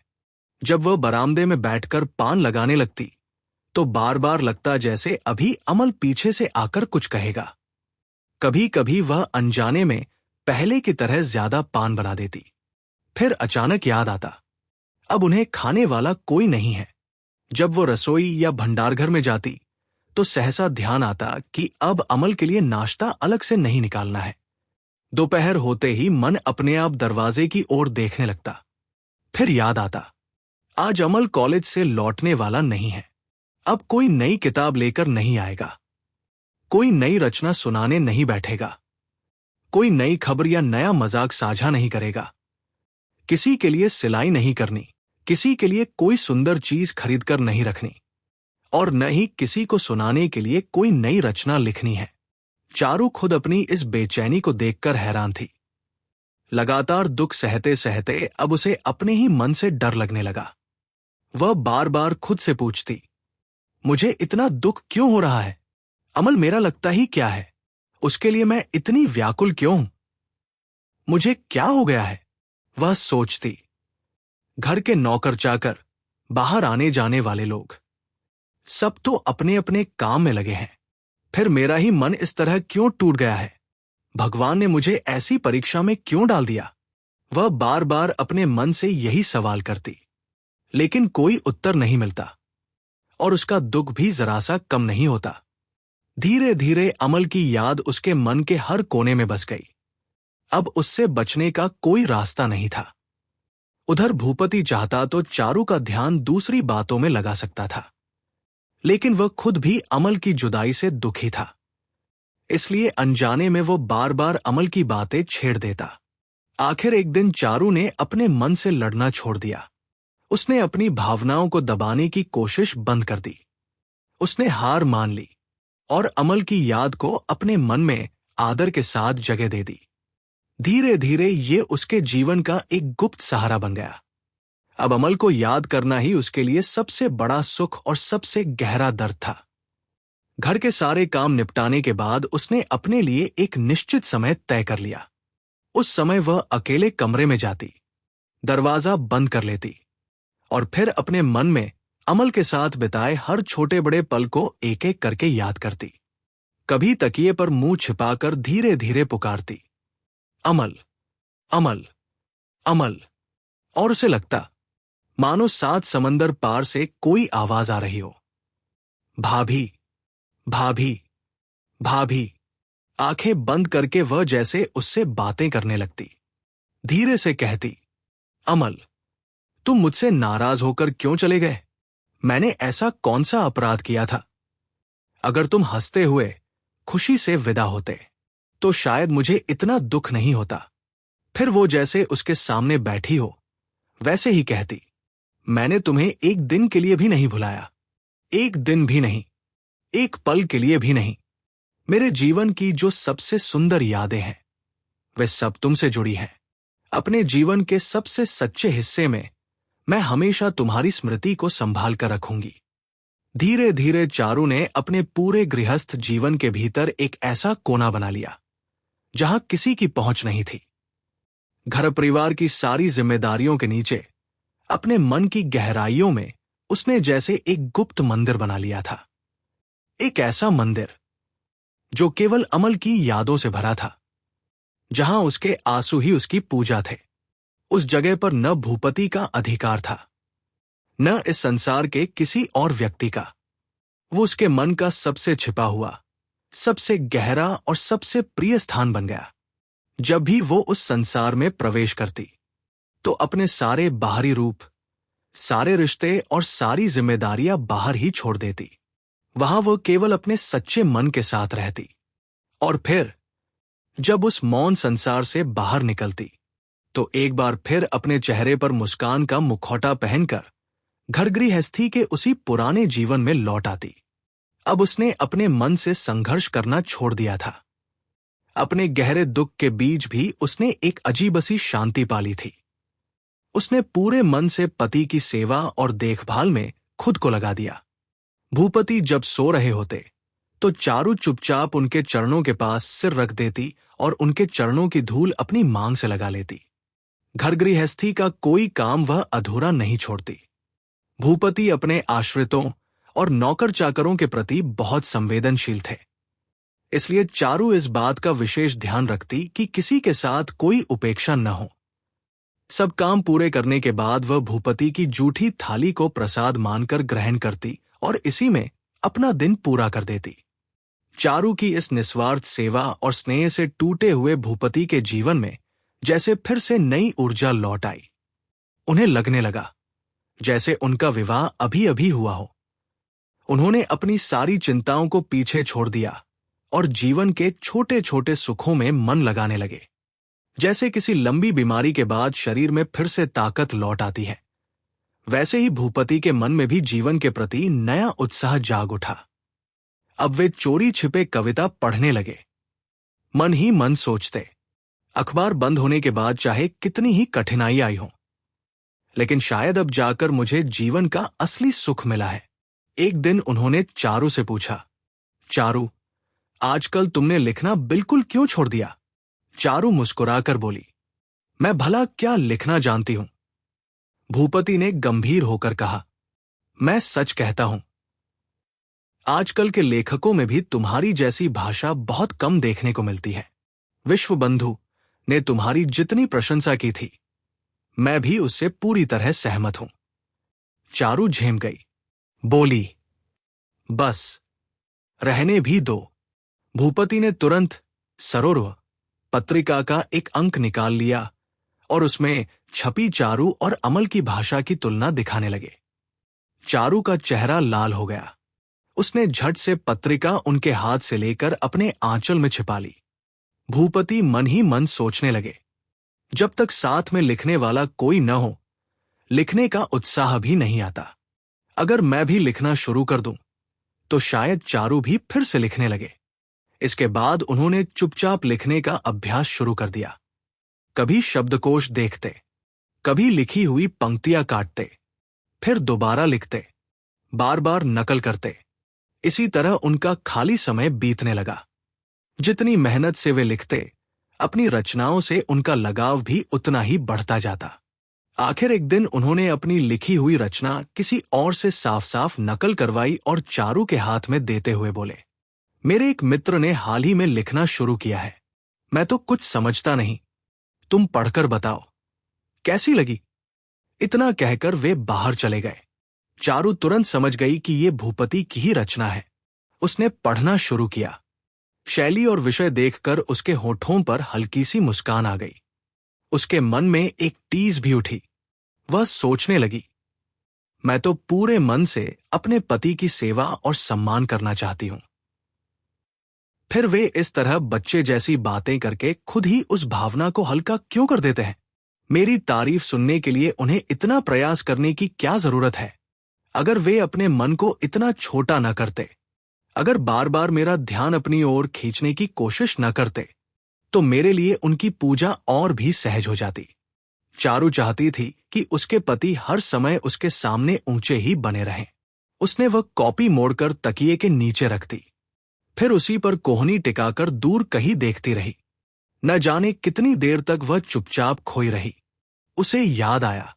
जब वह बरामदे में बैठकर पान लगाने लगती तो बार बार लगता जैसे अभी अमल पीछे से आकर कुछ कहेगा। कभी कभी वह अनजाने में पहले की तरह ज्यादा पान बना देती। फिर अचानक याद आता, अब उन्हें खाने वाला कोई नहीं है। जब वो रसोई या भंडारघर में जाती तो सहसा ध्यान आता कि अब अमल के लिए नाश्ता अलग से नहीं निकालना है। दोपहर होते ही मन अपने आप दरवाजे की ओर देखने लगता। फिर याद आता, आज अमल कॉलेज से लौटने वाला नहीं है। अब कोई नई किताब लेकर नहीं आएगा, कोई नई रचना सुनाने नहीं बैठेगा, कोई नई खबर या नया मजाक साझा नहीं करेगा, किसी के लिए सिलाई नहीं करनी, किसी के लिए कोई सुंदर चीज खरीदकर नहीं रखनी, और न ही किसी को सुनाने के लिए कोई नई रचना लिखनी है। चारू खुद अपनी इस बेचैनी को देखकर हैरान थी। लगातार दुख सहते सहते अब उसे अपने ही मन से डर लगने लगा। वह बार बार खुद से पूछती, मुझे इतना दुख क्यों हो रहा है? अमल मेरा लगता ही क्या है? उसके लिए मैं इतनी व्याकुल क्यों हूं? मुझे क्या हो गया है? वह सोचती। घर के नौकर चाकर, बाहर आने जाने वाले लोग, सब तो अपने अपने काम में लगे हैं। फिर मेरा ही मन इस तरह क्यों टूट गया है? भगवान ने मुझे ऐसी परीक्षा में क्यों डाल दिया? वह बार बार अपने मन से यही सवाल करती, लेकिन कोई उत्तर नहीं मिलता। और उसका दुख भी जरा सा कम नहीं होता। धीरे धीरे अमल की याद उसके मन के हर कोने में बस गई। अब उससे बचने का कोई रास्ता नहीं था। उधर भूपति चाहता तो चारू का ध्यान दूसरी बातों में लगा सकता था, लेकिन वह खुद भी अमल की जुदाई से दुखी था। इसलिए अनजाने में वो बार बार अमल की बातें छेड़ देता। आखिर एक दिन चारू ने अपने मन से लड़ना छोड़ दिया। उसने अपनी भावनाओं को दबाने की कोशिश बंद कर दी। उसने हार मान ली और अमल की याद को अपने मन में आदर के साथ जगह दे दी। धीरे धीरे ये उसके जीवन का एक गुप्त सहारा बन गया। अब अमल को याद करना ही उसके लिए सबसे बड़ा सुख और सबसे गहरा दर्द था। घर के सारे काम निपटाने के बाद उसने अपने लिए एक निश्चित समय तय कर लिया। उस समय वह अकेले कमरे में जाती, दरवाजा बंद कर लेती और फिर अपने मन में अमल के साथ बिताए हर छोटे बड़े पल को एक एक करके याद करती। कभी तकिए पर मुंह छिपाकर धीरे धीरे पुकारती, अमल, अमल, अमल। और उसे लगता मानो 7 समंदर पार से कोई आवाज आ रही हो। भाभी, भाभी, भाभी। आंखें बंद करके वह जैसे उससे बातें करने लगती। धीरे से कहती, अमल, तुम मुझसे नाराज होकर क्यों चले गए? मैंने ऐसा कौन सा अपराध किया था? अगर तुम हंसते हुए खुशी से विदा होते तो शायद मुझे इतना दुख नहीं होता। फिर वो जैसे उसके सामने बैठी हो वैसे ही कहती, मैंने तुम्हें एक दिन के लिए भी नहीं भुलाया, एक दिन भी नहीं, एक पल के लिए भी नहीं। मेरे जीवन की जो सबसे सुंदर यादें हैं वे सब तुमसे जुड़ी हैं। अपने जीवन के सबसे सच्चे हिस्से में मैं हमेशा तुम्हारी स्मृति को संभाल कर रखूंगी। धीरे धीरे चारू ने अपने पूरे गृहस्थ जीवन के भीतर एक ऐसा कोना बना लिया जहां किसी की पहुंच नहीं थी। घर परिवार की सारी जिम्मेदारियों के नीचे अपने मन की गहराइयों में उसने जैसे एक गुप्त मंदिर बना लिया था। एक ऐसा मंदिर जो केवल अमल की यादों से भरा था, जहां उसके आंसू ही उसकी पूजा थे। उस जगह पर न भूपति का अधिकार था, न इस संसार के किसी और व्यक्ति का। वो उसके मन का सबसे छिपा हुआ, सबसे गहरा और सबसे प्रिय स्थान बन गया। जब भी वो उस संसार में प्रवेश करती तो अपने सारे बाहरी रूप, सारे रिश्ते और सारी जिम्मेदारियां बाहर ही छोड़ देती। वहां वो केवल अपने सच्चे मन के साथ रहती। और फिर जब उस मौन संसार से बाहर निकलती तो एक बार फिर अपने चेहरे पर मुस्कान का मुखौटा पहनकर घर गृहस्थी के उसी पुराने जीवन में लौट आती। अब उसने अपने मन से संघर्ष करना छोड़ दिया था। अपने गहरे दुख के बीच भी उसने एक अजीब सी शांति पाली थी। उसने पूरे मन से पति की सेवा और देखभाल में खुद को लगा दिया। भूपति जब सो रहे होते तो चारू चुपचाप उनके चरणों के पास सिर रख देती और उनके चरणों की धूल अपनी मांग से लगा लेती। घर गृहस्थी का कोई काम वह अधूरा नहीं छोड़ती। भूपति अपने आश्रितों और नौकर चाकरों के प्रति बहुत संवेदनशील थे, इसलिए चारू इस बात का विशेष ध्यान रखती कि किसी के साथ कोई उपेक्षा न हो। सब काम पूरे करने के बाद वह भूपति की जूठी थाली को प्रसाद मानकर ग्रहण करती और इसी में अपना दिन पूरा कर देती। चारू की इस निस्वार्थ सेवा और स्नेह से टूटे हुए भूपति के जीवन में जैसे फिर से नई ऊर्जा लौट आई। उन्हें लगने लगा जैसे उनका विवाह अभी अभी हुआ हो। उन्होंने अपनी सारी चिंताओं को पीछे छोड़ दिया और जीवन के छोटे छोटे सुखों में मन लगाने लगे। जैसे किसी लंबी बीमारी के बाद शरीर में फिर से ताकत लौट आती है, वैसे ही भूपति के मन में भी जीवन के प्रति नया उत्साह जाग उठा। अब वे चोरी छिपे कविता पढ़ने लगे। मन ही मन सोचते, अखबार बंद होने के बाद चाहे कितनी ही कठिनाई आई हो, लेकिन शायद अब जाकर मुझे जीवन का असली सुख मिला है। एक दिन उन्होंने चारू से पूछा, चारू, आजकल तुमने लिखना बिल्कुल क्यों छोड़ दिया? चारू मुस्कुराकर बोली, मैं भला क्या लिखना जानती हूं। भूपति ने गंभीर होकर कहा, मैं सच कहता हूं, आजकल के लेखकों में भी तुम्हारी जैसी भाषा बहुत कम देखने को मिलती है। विश्वबंधु ने तुम्हारी जितनी प्रशंसा की थी, मैं भी उससे पूरी तरह सहमत हूं। चारू झेम गई, बोली, बस रहने भी दो। भूपति ने तुरंत सरोवर पत्रिका का एक अंक निकाल लिया और उसमें छपी चारू और अमल की भाषा की तुलना दिखाने लगे। चारू का चेहरा लाल हो गया। उसने झट से पत्रिका उनके हाथ से लेकर अपने आंचल में छिपा ली। भूपति मन ही मन सोचने लगे, जब तक साथ में लिखने वाला कोई न हो, लिखने का उत्साह भी नहीं आता। अगर मैं भी लिखना शुरू कर दूं, तो शायद चारू भी फिर से लिखने लगे। इसके बाद उन्होंने चुपचाप लिखने का अभ्यास शुरू कर दिया। कभी शब्दकोश देखते, कभी लिखी हुई पंक्तियां काटते, फिर दोबारा लिखते, बार बार नकल करते। इसी तरह उनका खाली समय बीतने लगा। जितनी मेहनत से वे लिखते, अपनी रचनाओं से उनका लगाव भी उतना ही बढ़ता जाता। आखिर एक दिन उन्होंने अपनी लिखी हुई रचना किसी और से साफ साफ नकल करवाई और चारू के हाथ में देते हुए बोले, मेरे एक मित्र ने हाल ही में लिखना शुरू किया है। मैं तो कुछ समझता नहीं, तुम पढ़कर बताओ कैसी लगी। इतना कहकर वे बाहर चले गए। चारू तुरंत समझ गई कि ये भूपति की ही रचना है। उसने पढ़ना शुरू किया। शैली और विषय देखकर उसके होठों पर हल्की सी मुस्कान आ गई। उसके मन में एक टीस भी उठी। वह सोचने लगी, मैं तो पूरे मन से अपने पति की सेवा और सम्मान करना चाहती हूं। फिर वे इस तरह बच्चे जैसी बातें करके खुद ही उस भावना को हल्का क्यों कर देते हैं। मेरी तारीफ सुनने के लिए उन्हें इतना प्रयास करने की क्या जरूरत है। अगर वे अपने मन को इतना छोटा न करते, अगर बार बार मेरा ध्यान अपनी ओर खींचने की कोशिश न करते, तो मेरे लिए उनकी पूजा और भी सहज हो जाती। चारू चाहती थी कि उसके पति हर समय उसके सामने ऊंचे ही बने रहें। उसने वह कॉपी मोड़कर तकिए के नीचे रख दी, फिर उसी पर कोहनी टिकाकर दूर कहीं देखती रही। न जाने कितनी देर तक वह चुपचाप खोई रही। उसे याद आया,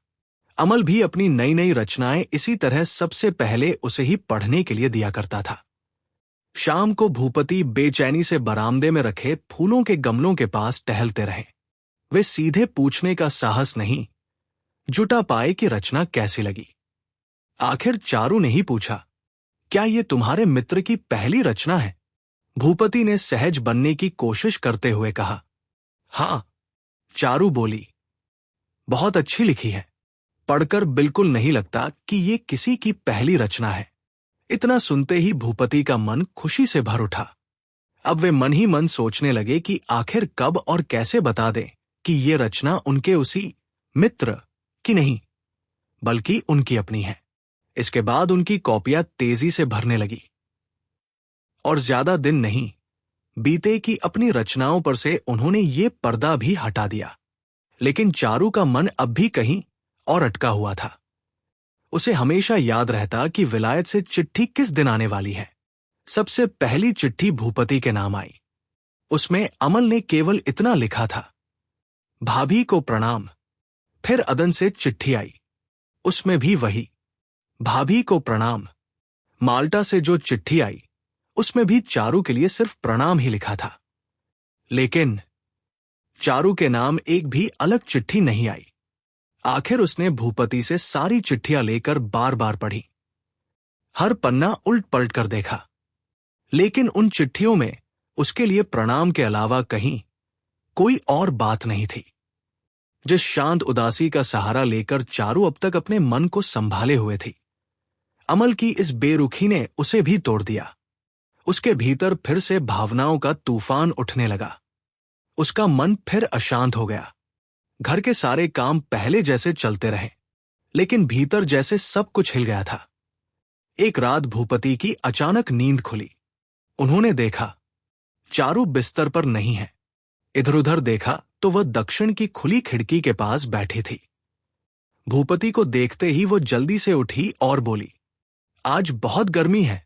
अमल भी अपनी नई नई रचनाएं इसी तरह सबसे पहले उसे ही पढ़ने के लिए दिया करता था। शाम को भूपति बेचैनी से बरामदे में रखे फूलों के गमलों के पास टहलते रहे। वे सीधे पूछने का साहस नहीं जुटा पाए कि रचना कैसी लगी। आखिर चारू ने ही पूछा, क्या ये तुम्हारे मित्र की पहली रचना है? भूपति ने सहज बनने की कोशिश करते हुए कहा। हां, चारू बोली, बहुत अच्छी लिखी है। पढ़कर बिल्कुल नहीं लगता कि ये किसी की पहली रचना है। इतना सुनते ही भूपति का मन खुशी से भर उठा। अब वे मन ही मन सोचने लगे कि आखिर कब और कैसे बता दें कि ये रचना उनके उसी मित्र की नहीं, बल्कि उनकी अपनी है। इसके बाद उनकी कॉपियां तेजी से भरने लगी और ज्यादा दिन नहीं बीते कि अपनी रचनाओं पर से उन्होंने ये पर्दा भी हटा दिया। लेकिन चारू का मन अब भी कहीं और अटका हुआ था। उसे हमेशा याद रहता कि विलायत से चिट्ठी किस दिन आने वाली है। सबसे पहली चिट्ठी भूपति के नाम आई। उसमें अमल ने केवल इतना लिखा था, भाभी को प्रणाम। फिर अदन से चिट्ठी आई, उसमें भी वही, भाभी को प्रणाम। माल्टा से जो चिट्ठी आई, उसमें भी चारू के लिए सिर्फ प्रणाम ही लिखा था। लेकिन चारू के नाम एक भी अलग चिट्ठी नहीं आई। आखिर उसने भूपति से सारी चिट्ठियां लेकर बार बार पढ़ी, हर पन्ना उल्ट पलट कर देखा, लेकिन उन चिट्ठियों में उसके लिए प्रणाम के अलावा कहीं कोई और बात नहीं थी। जिस शांत उदासी का सहारा लेकर चारू अब तक अपने मन को संभाले हुए थी, अमल की इस बेरुखी ने उसे भी तोड़ दिया। उसके भीतर फिर से भावनाओं का तूफान उठने लगा। उसका मन फिर अशांत हो गया। घर के सारे काम पहले जैसे चलते रहे, लेकिन भीतर जैसे सब कुछ हिल गया था। एक रात भूपति की अचानक नींद खुली। उन्होंने देखा, चारू बिस्तर पर नहीं है। इधर उधर देखा तो वह दक्षिण की खुली खिड़की के पास बैठी थी। भूपति को देखते ही वो जल्दी से उठी और बोली, आज बहुत गर्मी है,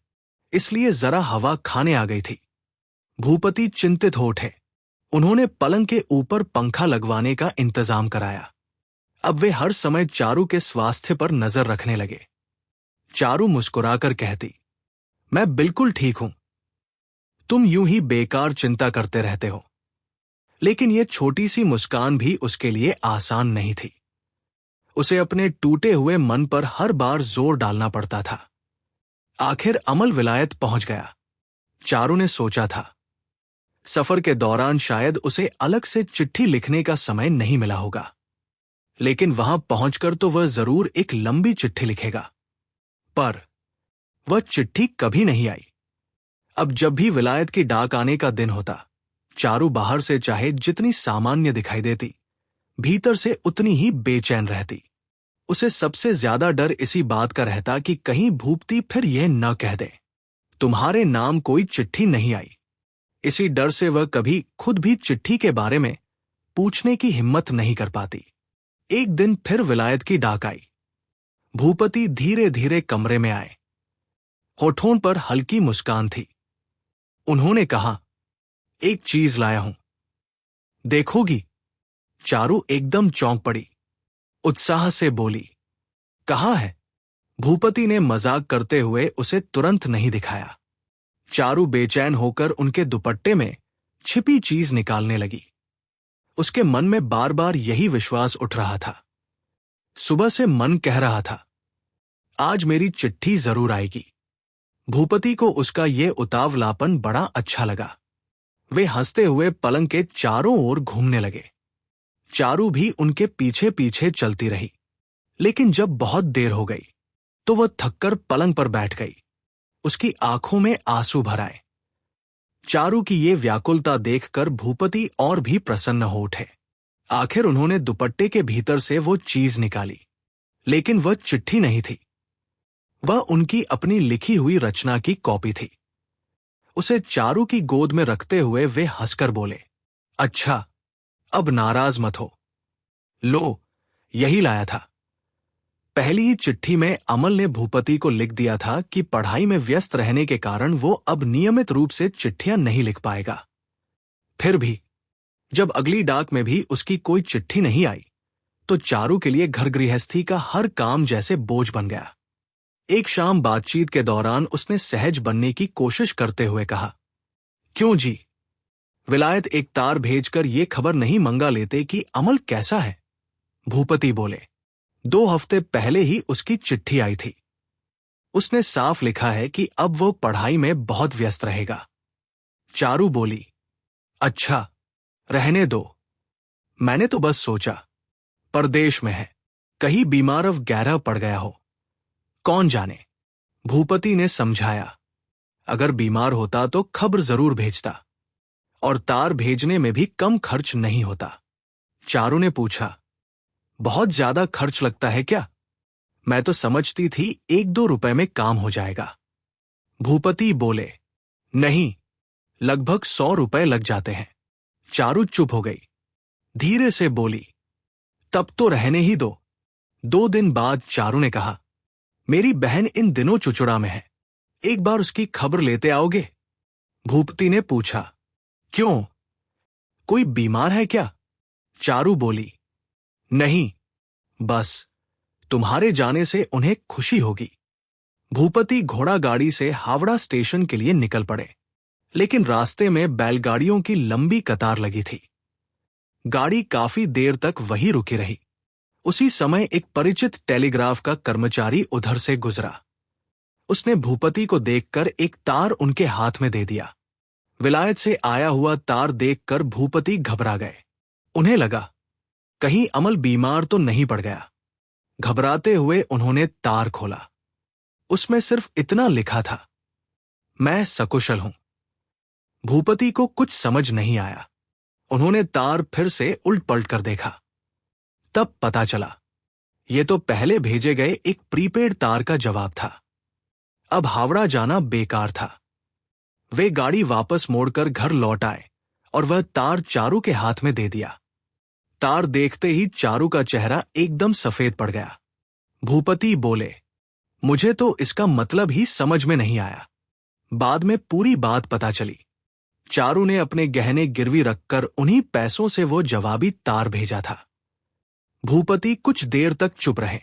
इसलिए जरा हवा खाने आ गई थी। भूपति चिंतित हो उठे। उन्होंने पलंग के ऊपर पंखा लगवाने का इंतजाम कराया। अब वे हर समय चारू के स्वास्थ्य पर नजर रखने लगे। चारू मुस्कुराकर कहती, मैं बिल्कुल ठीक हूं, तुम यूं ही बेकार चिंता करते रहते हो। लेकिन यह छोटी सी मुस्कान भी उसके लिए आसान नहीं थी। उसे अपने टूटे हुए मन पर हर बार जोर डालना पड़ता था। आखिर अमल विलायत पहुंच गया। चारू ने सोचा था सफर के दौरान शायद उसे अलग से चिट्ठी लिखने का समय नहीं मिला होगा, लेकिन वहां पहुंचकर तो वह जरूर एक लंबी चिट्ठी लिखेगा। पर वह चिट्ठी कभी नहीं आई। अब जब भी विलायत की डाक आने का दिन होता, चारू बाहर से चाहे जितनी सामान्य दिखाई देती, भीतर से उतनी ही बेचैन रहती। उसे सबसे ज्यादा डर इसी बात का रहता कि कहीं भूपति फिर यह न कह दे, तुम्हारे नाम कोई चिट्ठी नहीं आई। इसी डर से वह कभी खुद भी चिट्ठी के बारे में पूछने की हिम्मत नहीं कर पाती। एक दिन फिर विलायत की डाक आई। भूपति धीरे धीरे कमरे में आए। होठों पर हल्की मुस्कान थी। उन्होंने कहा, एक चीज लाया हूं, देखोगी? चारू एकदम चौंक पड़ी, उत्साह से बोली, कहाँ है? भूपति ने मजाक करते हुए उसे तुरंत नहीं दिखाया। चारू बेचैन होकर उनके दुपट्टे में छिपी चीज निकालने लगी। उसके मन में बार बार यही विश्वास उठ रहा था। सुबह से मन कह रहा था, आज मेरी चिट्ठी जरूर आएगी। भूपति को उसका ये उतावलापन बड़ा अच्छा लगा। वे हंसते हुए पलंग के चारों ओर घूमने लगे। चारू भी उनके पीछे पीछे चलती रही, लेकिन जब बहुत देर हो गई तो वह थककर पलंग पर बैठ गई। उसकी आंखों में आंसू भर आए। चारू की ये व्याकुलता देखकर भूपति और भी प्रसन्न हो उठे। आखिर उन्होंने दुपट्टे के भीतर से वो चीज निकाली, लेकिन वह चिट्ठी नहीं थी। वह उनकी अपनी लिखी हुई रचना की कॉपी थी। उसे चारू की गोद में रखते हुए वे हंसकर बोले, अच्छा, अब नाराज मत हो। लो, यही लाया था। पहली ही चिट्ठी में अमल ने भूपति को लिख दिया था कि पढ़ाई में व्यस्त रहने के कारण वो अब नियमित रूप से चिट्ठियां नहीं लिख पाएगा। फिर भी जब अगली डाक में भी उसकी कोई चिट्ठी नहीं आई, तो चारू के लिए घर गृहस्थी का हर काम जैसे बोझ बन गया। एक शाम बातचीत के दौरान उसने सहज बनने की कोशिश करते हुए कहा, क्यों जी, विलायत एक तार भेजकर ये खबर नहीं मंगा लेते कि अमल कैसा है? भूपति बोले, 2 हफ्ते पहले ही उसकी चिट्ठी आई थी। उसने साफ लिखा है कि अब वो पढ़ाई में बहुत व्यस्त रहेगा। चारू बोली, अच्छा, रहने दो। मैंने तो बस सोचा, परदेश में है, कहीं बीमार अब गहरा पड़ गया हो, कौन जाने। भूपति ने समझाया, अगर बीमार होता तो खबर जरूर भेजता, और तार भेजने में भी कम खर्च नहीं होता। चारू ने पूछा, बहुत ज्यादा खर्च लगता है क्या? मैं तो समझती थी 1-2 रुपए में काम हो जाएगा। भूपति बोले, नहीं, लगभग 100 रुपए लग जाते हैं। चारू चुप हो गई। धीरे से बोली, तब तो रहने ही दो। 2 दिन बाद चारू ने कहा, मेरी बहन इन दिनों चुचुड़ा में है, एक बार उसकी खबर लेते आओगे? भूपति ने पूछा, क्यों, कोई बीमार है क्या? चारू बोली, नहीं, बस तुम्हारे जाने से उन्हें खुशी होगी। भूपति घोड़ा गाड़ी से हावड़ा स्टेशन के लिए निकल पड़े, लेकिन रास्ते में बैलगाड़ियों की लंबी कतार लगी थी। गाड़ी काफी देर तक वहीं रुकी रही। उसी समय एक परिचित टेलीग्राफ का कर्मचारी उधर से गुजरा। उसने भूपति को देखकर एक तार उनके हाथ में दे दिया। विलायत से आया हुआ तार देखकर भूपति घबरा गए। उन्हें लगा कहीं अमल बीमार तो नहीं पड़ गया। घबराते हुए उन्होंने तार खोला। उसमें सिर्फ इतना लिखा था, मैं सकुशल हूं। भूपति को कुछ समझ नहीं आया। उन्होंने तार फिर से उल्ट पलट कर देखा। तब पता चला ये तो पहले भेजे गए एक प्रीपेड तार का जवाब था। अब हावड़ा जाना बेकार था। वे गाड़ी वापस मोड़कर घर लौट आए और वह तार चारू के हाथ में दे दिया। तार देखते ही चारू का चेहरा एकदम सफेद पड़ गया। भूपति बोले, मुझे तो इसका मतलब ही समझ में नहीं आया। बाद में पूरी बात पता चली। चारू ने अपने गहने गिरवी रखकर उन्हीं पैसों से वो जवाबी तार भेजा था। भूपति कुछ देर तक चुप रहे।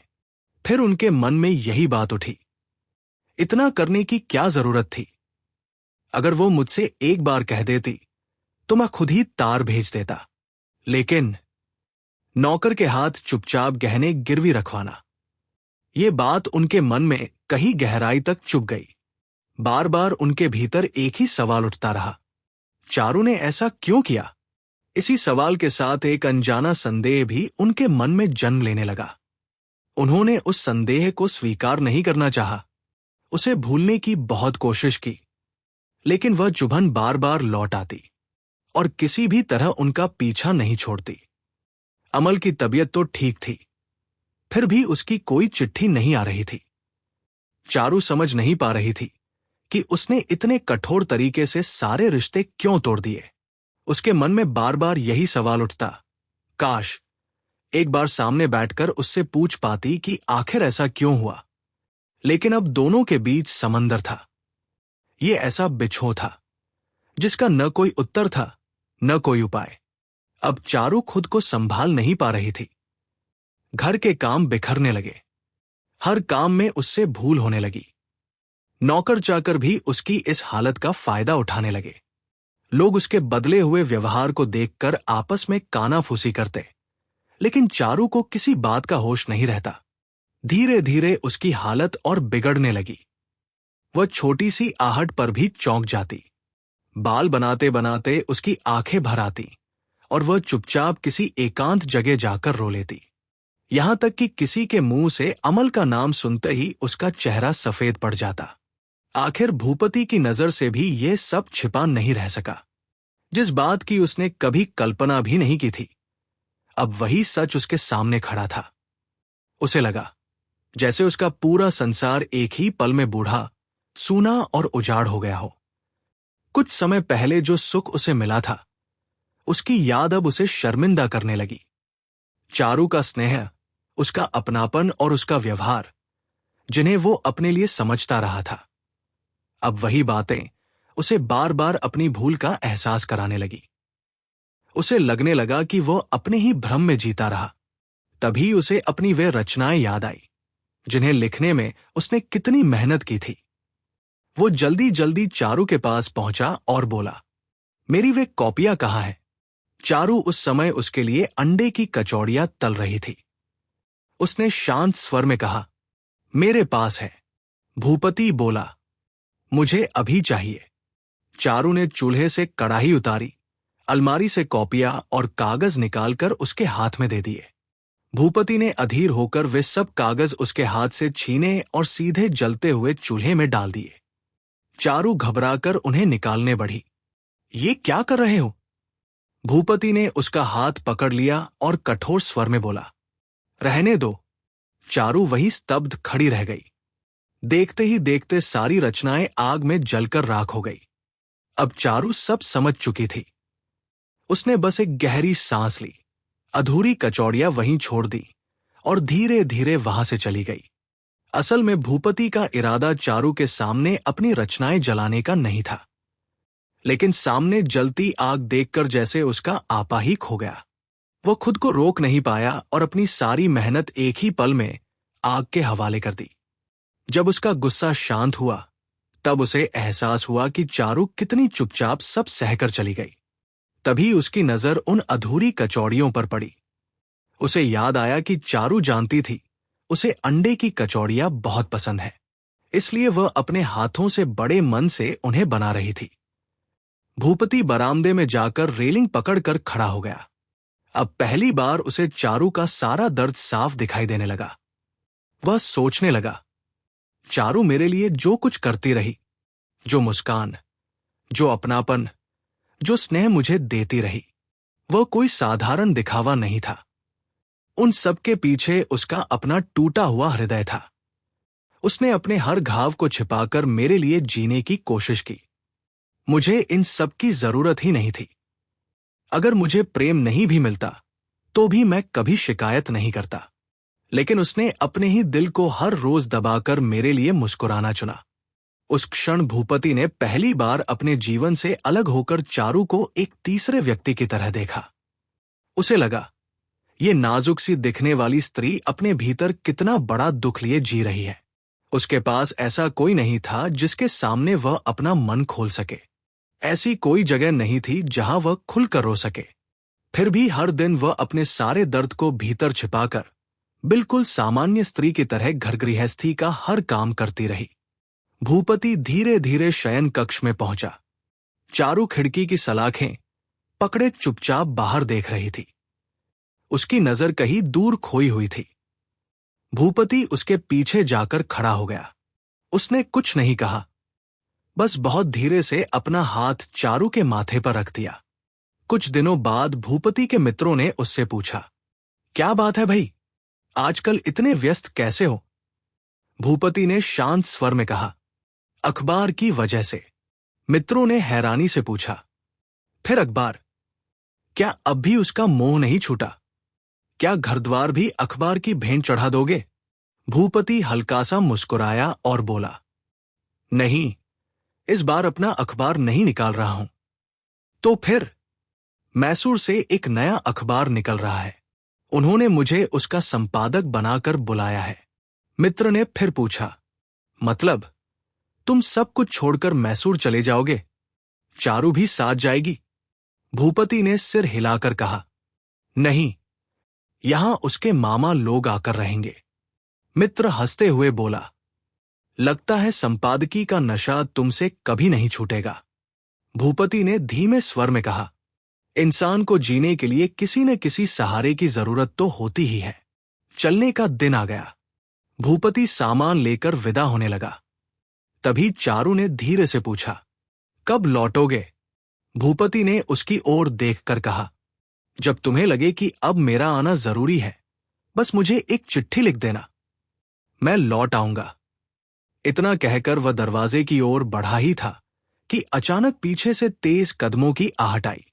फिर उनके मन में यही बात उठी, इतना करने की क्या जरूरत थी? अगर वो मुझसे एक बार कह देती तो मैं खुद ही तार भेज देता। लेकिन नौकर के हाथ चुपचाप गहने गिरवी रखवाना, ये बात उनके मन में कहीं गहराई तक चुभ गई। बार बार उनके भीतर एक ही सवाल उठता रहा, चारू ने ऐसा क्यों किया? इसी सवाल के साथ एक अनजाना संदेह भी उनके मन में जन्म लेने लगा। उन्होंने उस संदेह को स्वीकार नहीं करना चाहा, उसे भूलने की बहुत कोशिश की, लेकिन वह चुभन बार बार लौट आती और किसी भी तरह उनका पीछा नहीं छोड़ती। अमल की तबीयत तो ठीक थी, फिर भी उसकी कोई चिट्ठी नहीं आ रही थी। चारू समझ नहीं पा रही थी कि उसने इतने कठोर तरीके से सारे रिश्ते क्यों तोड़ दिए। उसके मन में बार बार यही सवाल उठता, काश एक बार सामने बैठकर उससे पूछ पाती कि आखिर ऐसा क्यों हुआ। लेकिन अब दोनों के बीच समंदर था। ये ऐसा बिछोह था जिसका न कोई उत्तर था, न कोई उपाय। अब चारू खुद को संभाल नहीं पा रही थी। घर के काम बिखरने लगे, हर काम में उससे भूल होने लगी। नौकर चाकर भी उसकी इस हालत का फायदा उठाने लगे। लोग उसके बदले हुए व्यवहार को देखकर आपस में कानाफूसी करते, लेकिन चारू को किसी बात का होश नहीं रहता। धीरे धीरे उसकी हालत और बिगड़ने लगी। वह छोटी सी आहट पर भी चौंक जाती। बाल बनाते बनाते उसकी आंखें भर आती और वह चुपचाप किसी एकांत जगह जाकर रो लेती। यहां तक कि किसी के मुंह से अमल का नाम सुनते ही उसका चेहरा सफेद पड़ जाता। आखिर भूपति की नजर से भी ये सब छिपा नहीं रह सका। जिस बात की उसने कभी कल्पना भी नहीं की थी, अब वही सच उसके सामने खड़ा था। उसे लगा जैसे उसका पूरा संसार एक ही पल में बूढ़ा, सूना और उजाड़ हो गया हो। कुछ समय पहले जो सुख उसे मिला था, उसकी याद अब उसे शर्मिंदा करने लगी। चारू का स्नेह, उसका अपनापन और उसका व्यवहार, जिन्हें वो अपने लिए समझता रहा था, अब वही बातें उसे बार बार अपनी भूल का एहसास कराने लगी। उसे लगने लगा कि वह अपने ही भ्रम में जीता रहा। तभी उसे अपनी वे रचनाएं याद आई जिन्हें लिखने में उसने कितनी मेहनत की थी। वो जल्दी जल्दी चारू के पास पहुंचा और बोला, मेरी वे कॉपियां कहाँ हैं? चारू उस समय उसके लिए अंडे की कचौड़ियां तल रही थी। उसने शांत स्वर में कहा, मेरे पास है। भूपति बोला, मुझे अभी चाहिए। चारू ने चूल्हे से कढ़ाई उतारी, अलमारी से कॉपियां और कागज निकालकर उसके हाथ में दे दिए। भूपति ने अधीर होकर वे सब कागज उसके हाथ से छीने और सीधे जलते हुए चूल्हे में डाल दिए। चारू घबराकर उन्हें निकालने बढ़ी। ये क्या कर रहे हो? भूपति ने उसका हाथ पकड़ लिया और कठोर स्वर में बोला, रहने दो। चारू वहीं स्तब्ध खड़ी रह गई। देखते ही देखते सारी रचनाएं आग में जलकर राख हो गई। अब चारू सब समझ चुकी थी। उसने बस एक गहरी सांस ली, अधूरी कचौड़ियां वहीं छोड़ दी और धीरे धीरे वहां से चली गई। असल में भूपति का इरादा चारू के सामने अपनी रचनाएं जलाने का नहीं था, लेकिन सामने जलती आग देखकर जैसे उसका आपा ही खो गया। वो खुद को रोक नहीं पाया और अपनी सारी मेहनत एक ही पल में आग के हवाले कर दी। जब उसका गुस्सा शांत हुआ, तब उसे एहसास हुआ कि चारू कितनी चुपचाप सब सहकर चली गई। तभी उसकी नजर उन अधूरी कचौड़ियों पर पड़ी। उसे याद आया कि चारू जानती थी उसे अंडे की कचौड़ियां बहुत पसंद है, इसलिए वह अपने हाथों से बड़े मन से उन्हें बना रही थी। भूपति बरामदे में जाकर रेलिंग पकड़कर खड़ा हो गया। अब पहली बार उसे चारू का सारा दर्द साफ दिखाई देने लगा। वह सोचने लगा, चारू मेरे लिए जो कुछ करती रही, जो मुस्कान, जो अपनापन, जो स्नेह मुझे देती रही, वह कोई साधारण दिखावा नहीं था। उन सब के पीछे उसका अपना टूटा हुआ हृदय था। उसने अपने हर घाव को छिपाकर मेरे लिए जीने की कोशिश की। मुझे इन सब की जरूरत ही नहीं थी। अगर मुझे प्रेम नहीं भी मिलता तो भी मैं कभी शिकायत नहीं करता, लेकिन उसने अपने ही दिल को हर रोज दबाकर मेरे लिए मुस्कुराना चुना। उस क्षण भूपति ने पहली बार अपने जीवन से अलग होकर चारू को एक तीसरे व्यक्ति की तरह देखा। उसे लगा, ये नाजुक सी दिखने वाली स्त्री अपने भीतर कितना बड़ा दुख लिए जी रही है। उसके पास ऐसा कोई नहीं था जिसके सामने वह अपना मन खोल सके। ऐसी कोई जगह नहीं थी जहां वह खुलकर रो सके। फिर भी हर दिन वह अपने सारे दर्द को भीतर छिपाकर बिल्कुल सामान्य स्त्री की तरह घर गृहस्थी का हर काम करती रही। भूपति धीरे धीरे शयन कक्ष में पहुंचा। चारू खिड़की की सलाखें पकड़े चुपचाप बाहर देख रही थी। उसकी नजर कहीं दूर खोई हुई थी। भूपति उसके पीछे जाकर खड़ा हो गया। उसने कुछ नहीं कहा, बस बहुत धीरे से अपना हाथ चारू के माथे पर रख दिया। कुछ दिनों बाद भूपति के मित्रों ने उससे पूछा, क्या बात है भाई, आजकल इतने व्यस्त कैसे हो? भूपति ने शांत स्वर में कहा, अखबार की वजह से। मित्रों ने हैरानी से पूछा, फिर अखबार? क्या अब भी उसका मोह नहीं छूटा? क्या घर द्वार भी अखबार की भेंट चढ़ा दोगे? भूपति हल्का सा मुस्कुराया और बोला, नहीं, इस बार अपना अखबार नहीं निकाल रहा हूं। तो फिर? मैसूर से एक नया अखबार निकल रहा है, उन्होंने मुझे उसका संपादक बनाकर बुलाया है। मित्र ने फिर पूछा, मतलब तुम सब कुछ छोड़कर मैसूर चले जाओगे? चारू भी साथ जाएगी? भूपति ने सिर हिलाकर कहा, नहीं, यहां उसके मामा लोग आकर रहेंगे। मित्र हंसते हुए बोला, लगता है संपादकी का नशा तुमसे कभी नहीं छूटेगा। भूपति ने धीमे स्वर में कहा, इंसान को जीने के लिए किसी न किसी सहारे की जरूरत तो होती ही है। चलने का दिन आ गया। भूपति सामान लेकर विदा होने लगा। तभी चारू ने धीरे से पूछा, कब लौटोगे? भूपति ने उसकी ओर देखकर कहा, जब तुम्हें लगे कि अब मेरा आना जरूरी है, बस मुझे एक चिट्ठी लिख देना, मैं लौट आऊंगा। इतना कहकर वह दरवाजे की ओर बढ़ा ही था कि अचानक पीछे से तेज कदमों की आहट आई।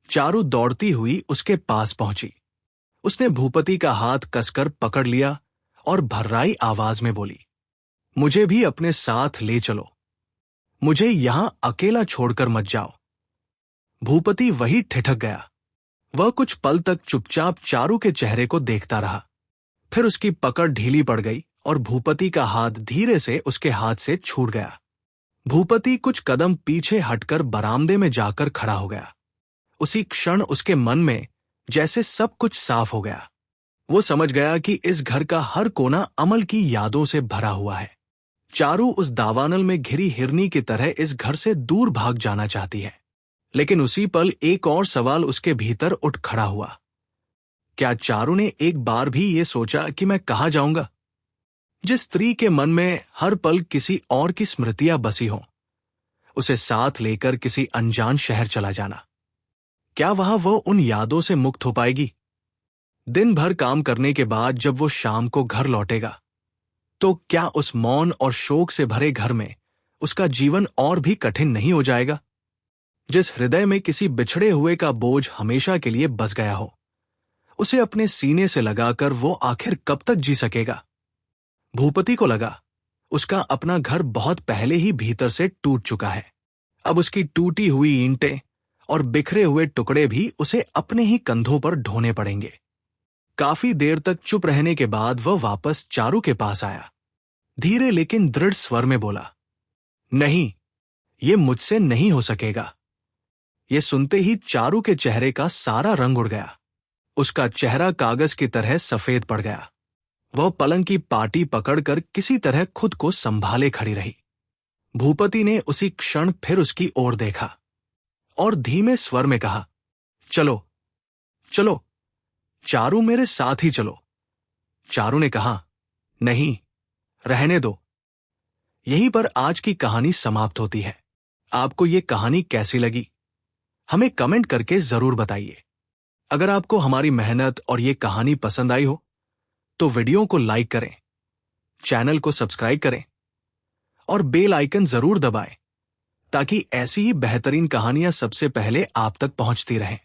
चारू दौड़ती हुई उसके पास पहुंची। उसने भूपति का हाथ कसकर पकड़ लिया और भर्राई आवाज में बोली, मुझे भी अपने साथ ले चलो, मुझे यहां अकेला छोड़कर मत जाओ। भूपति वही ठिठक गया। वह कुछ पल तक चुपचाप चारू के चेहरे को देखता रहा। फिर उसकी पकड़ ढीली पड़ गई और भूपति का हाथ धीरे से उसके हाथ से छूट गया। भूपति कुछ कदम पीछे हटकर बरामदे में जाकर खड़ा हो गया। उसी क्षण उसके मन में जैसे सब कुछ साफ हो गया। वो समझ गया कि इस घर का हर कोना अमल की यादों से भरा हुआ है। चारू उस दावानल में घिरी हिरनी की तरह इस घर से दूर भाग जाना चाहती है, लेकिन उसी पल एक और सवाल उसके भीतर उठ खड़ा हुआ। क्या चारू ने एक बार भी ये सोचा कि मैं कहाँ जाऊंगा? जिस स्त्री के मन में हर पल किसी और की स्मृतियां बसी हों, उसे साथ लेकर किसी अनजान शहर चला जाना, क्या वहां वो उन यादों से मुक्त हो पाएगी? दिन भर काम करने के बाद जब वो शाम को घर लौटेगा, तो क्या उस मौन और शोक से भरे घर में उसका जीवन और भी कठिन नहीं हो जाएगा? जिस हृदय में किसी बिछड़े हुए का बोझ हमेशा के लिए बस गया हो, उसे अपने सीने से लगाकर वो आखिर कब तक जी सकेगा? भूपति को लगा उसका अपना घर बहुत पहले ही भीतर से टूट चुका है। अब उसकी टूटी हुई ईंटें और बिखरे हुए टुकड़े भी उसे अपने ही कंधों पर ढोने पड़ेंगे। काफी देर तक चुप रहने के बाद वह वापस चारू के पास आया। धीरे लेकिन दृढ़ स्वर में बोला, नहीं, ये मुझसे नहीं हो सकेगा। ये सुनते ही चारू के चेहरे का सारा रंग उड़ गया। उसका चेहरा कागज की तरह सफेद पड़ गया। वह पलंग की पाटी पकड़कर किसी तरह खुद को संभाले खड़ी रही। भूपति ने उसी क्षण फिर उसकी ओर देखा और धीमे स्वर में कहा, चलो चलो चारू, मेरे साथ ही चलो। चारू ने कहा, नहीं, रहने दो। यहीं पर आज की कहानी समाप्त होती है। आपको ये कहानी कैसी लगी, हमें कमेंट करके जरूर बताइए। अगर आपको हमारी मेहनत और ये कहानी पसंद आई हो तो वीडियो को लाइक करें, चैनल को सब्सक्राइब करें और बेल आइकन जरूर दबाएं ताकि ऐसी ही बेहतरीन कहानियां सबसे पहले आप तक पहुंचती रहें।